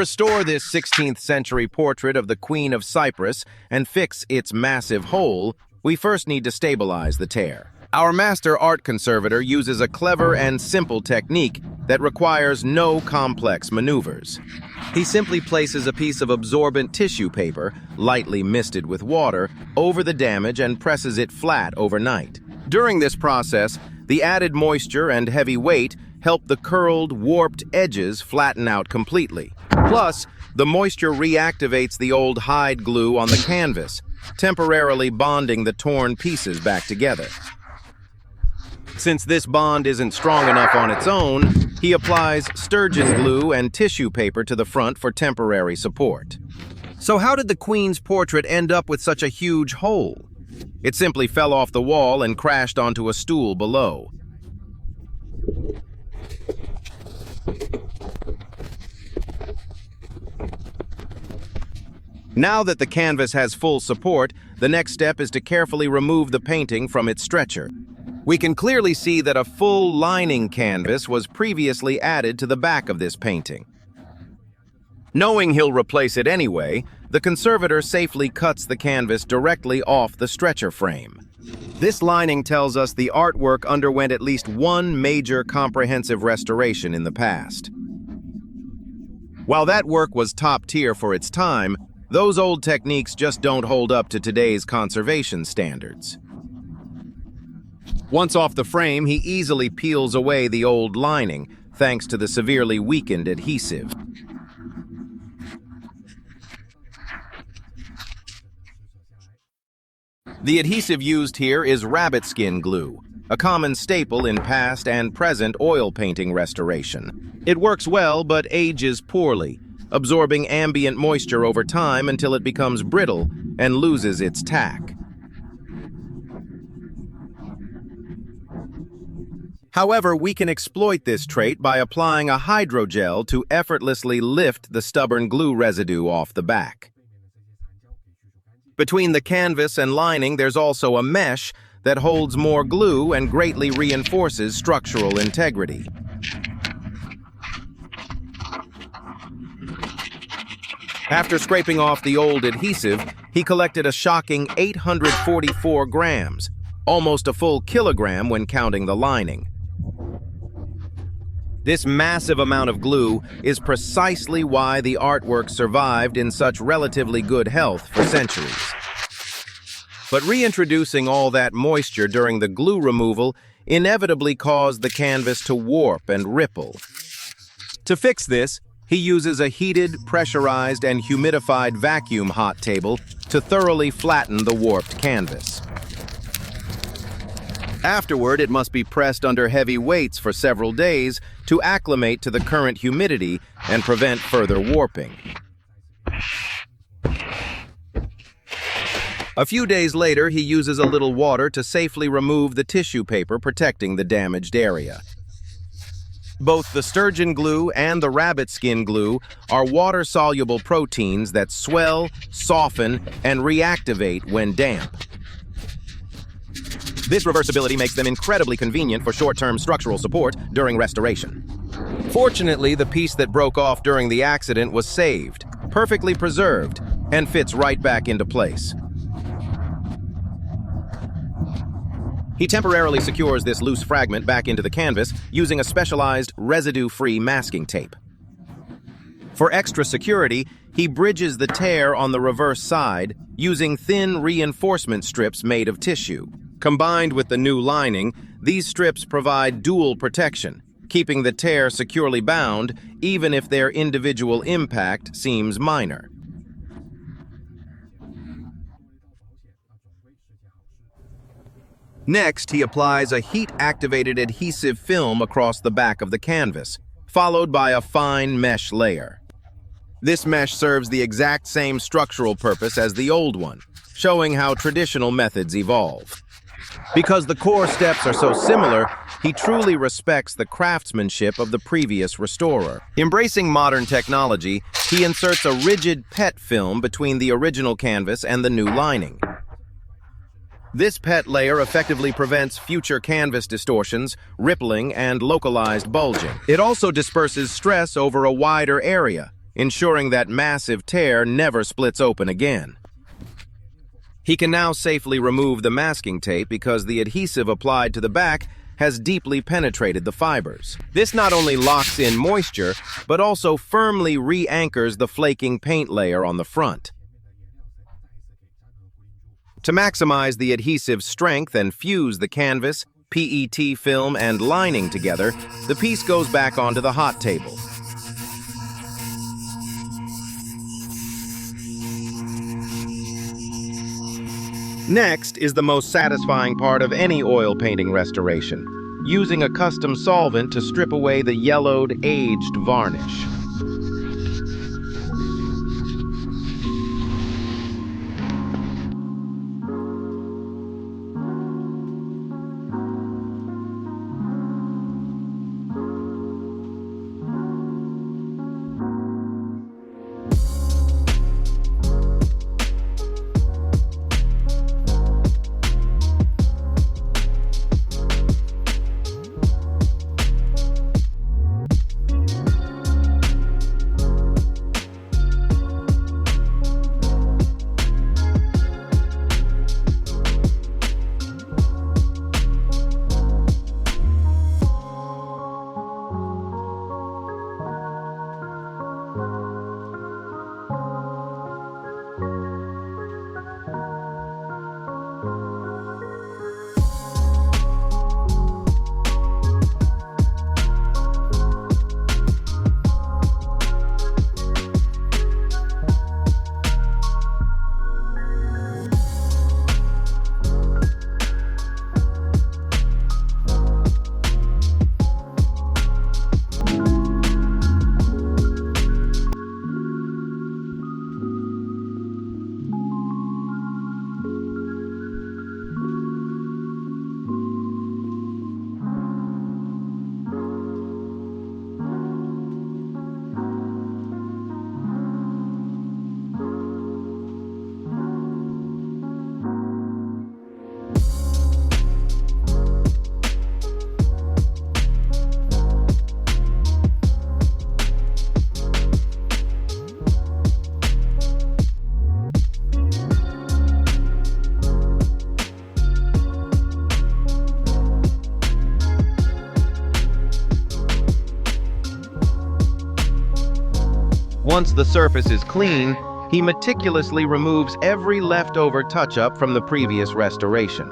restore this 16th century portrait of the Queen of Cyprus and fix its massive hole, we first need to stabilize the tear. Our master art conservator uses a clever and simple technique that requires no complex maneuvers. He simply places a piece of absorbent tissue paper, lightly misted with water, over the damage and presses it flat overnight. During this process, the added moisture and heavy weight help the curled, warped edges flatten out completely. Plus, the moisture reactivates the old hide glue on the canvas, temporarily bonding the torn pieces back together. Since this bond isn't strong enough on its own, he applies sturgeon glue and tissue paper to the front for temporary support. So how did the Queen's portrait end up with such a huge hole? It simply fell off the wall and crashed onto a stool below. Now that the canvas has full support, the next step is to carefully remove the painting from its stretcher. We can clearly see that a full lining canvas was previously added to the back of this painting. Knowing he'll replace it anyway, the conservator safely cuts the canvas directly off the stretcher frame. This lining tells us the artwork underwent at least one major comprehensive restoration in the past. While that work was top tier for its time, those old techniques just don't hold up to today's conservation standards. Once off the frame, he easily peels away the old lining, thanks to the severely weakened adhesive. The adhesive used here is rabbit skin glue, a common staple in past and present oil painting restoration. It works well but ages poorly, absorbing ambient moisture over time until it becomes brittle and loses its tack. However, we can exploit this trait by applying a hydrogel to effortlessly lift the stubborn glue residue off the back. Between the canvas and lining, there's also a mesh that holds more glue and greatly reinforces structural integrity. After scraping off the old adhesive, he collected a shocking 844 grams, almost a full kilogram when counting the lining. This massive amount of glue is precisely why the artwork survived in such relatively good health for centuries. But reintroducing all that moisture during the glue removal inevitably caused the canvas to warp and ripple. To fix this, he uses a heated, pressurized, and humidified vacuum hot table to thoroughly flatten the warped canvas. Afterward, it must be pressed under heavy weights for several days to acclimate to the current humidity and prevent further warping. A few days later, he uses a little water to safely remove the tissue paper protecting the damaged area. Both the sturgeon glue and the rabbit skin glue are water-soluble proteins that swell, soften, and reactivate when damp. This reversibility makes them incredibly convenient for short-term structural support during restoration. Fortunately, the piece that broke off during the accident was saved, perfectly preserved, and fits right back into place. He temporarily secures this loose fragment back into the canvas using a specialized residue-free masking tape. For extra security, he bridges the tear on the reverse side using thin reinforcement strips made of tissue. Combined with the new lining, these strips provide dual protection, keeping the tear securely bound even if their individual impact seems minor. Next, he applies a heat-activated adhesive film across the back of the canvas, followed by a fine mesh layer. This mesh serves the exact same structural purpose as the old one, showing how traditional methods evolve. Because the core steps are so similar, he truly respects the craftsmanship of the previous restorer. Embracing modern technology, he inserts a rigid PET film between the original canvas and the new lining. This PET layer effectively prevents future canvas distortions, rippling, and localized bulging. It also disperses stress over a wider area, ensuring that massive tear never splits open again. He can now safely remove the masking tape because the adhesive applied to the back has deeply penetrated the fibers. This not only locks in moisture, but also firmly re-anchors the flaking paint layer on the front. To maximize the adhesive's strength and fuse the canvas, PET film, and lining together, the piece goes back onto the hot table. Next is the most satisfying part of any oil painting restoration, using a custom solvent to strip away the yellowed, aged varnish. Once the surface is clean, he meticulously removes every leftover touch-up from the previous restoration.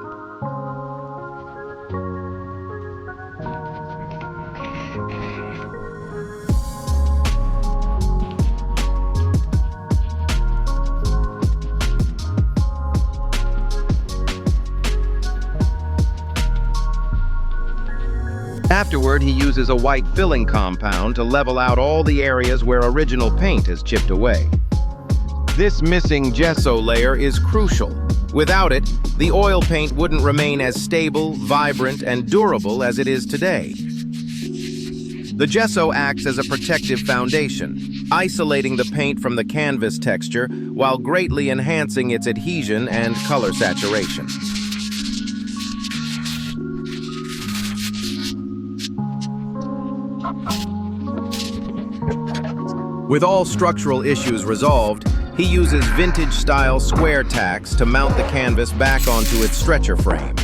Afterward, he uses a white filling compound to level out all the areas where original paint has chipped away. This missing gesso layer is crucial. Without it, the oil paint wouldn't remain as stable, vibrant, and durable as it is today. The gesso acts as a protective foundation, isolating the paint from the canvas texture while greatly enhancing its adhesion and color saturation. With all structural issues resolved, he uses vintage-style square tacks to mount the canvas back onto its stretcher frame.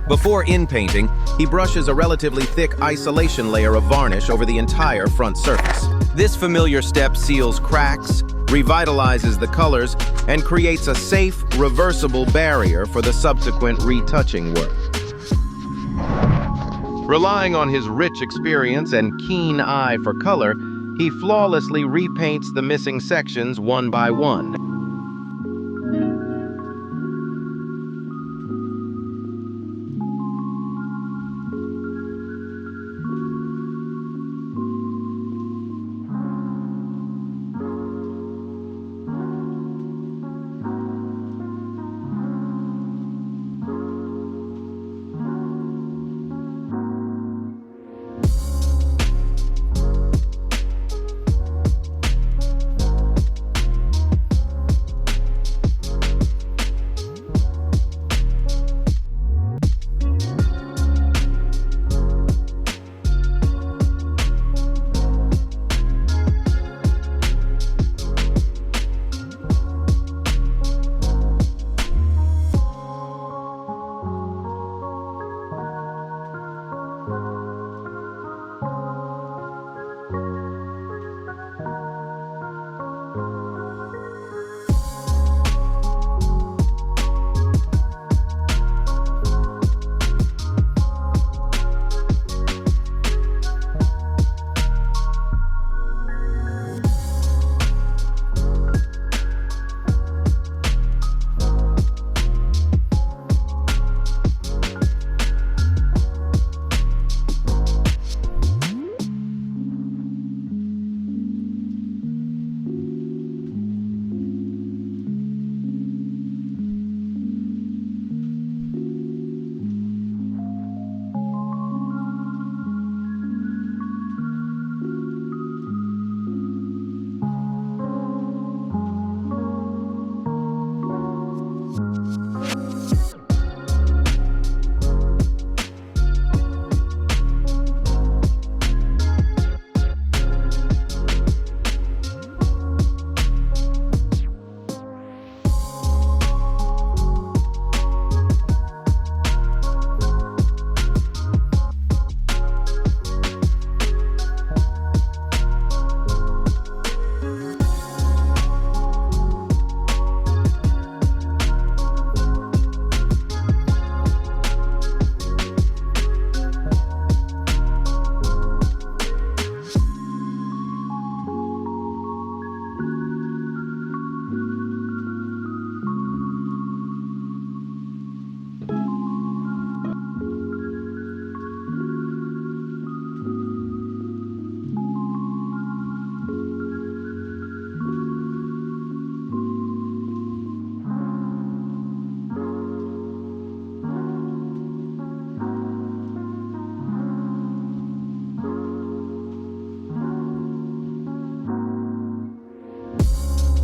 Before in-painting, he brushes a relatively thick isolation layer of varnish over the entire front surface. This familiar step seals cracks, revitalizes the colors, and creates a safe, reversible barrier for the subsequent retouching work. Relying on his rich experience and keen eye for color, he flawlessly repaints the missing sections one by one.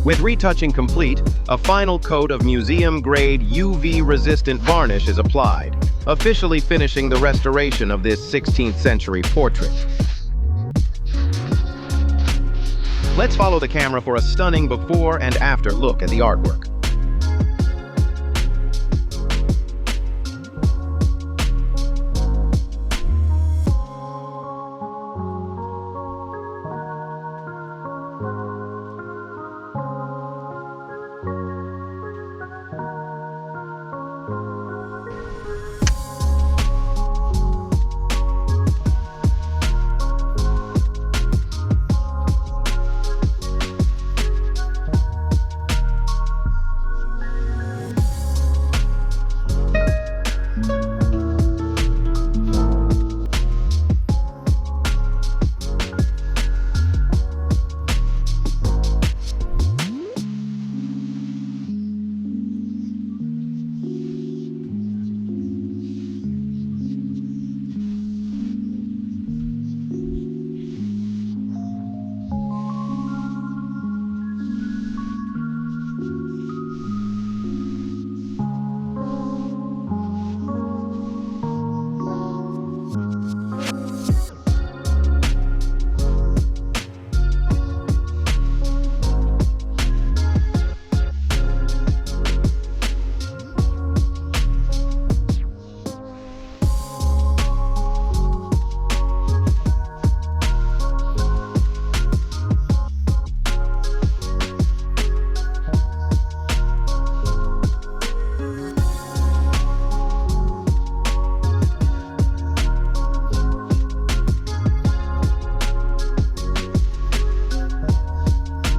With retouching complete, a final coat of museum-grade UV-resistant varnish is applied, officially finishing the restoration of this 16th century portrait. Let's follow the camera for a stunning before and after look at the artwork.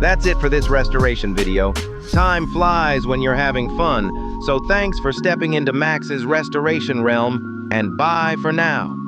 That's it for this restoration video. Time flies when you're having fun, so thanks for stepping into Max's restoration realm, and bye for now.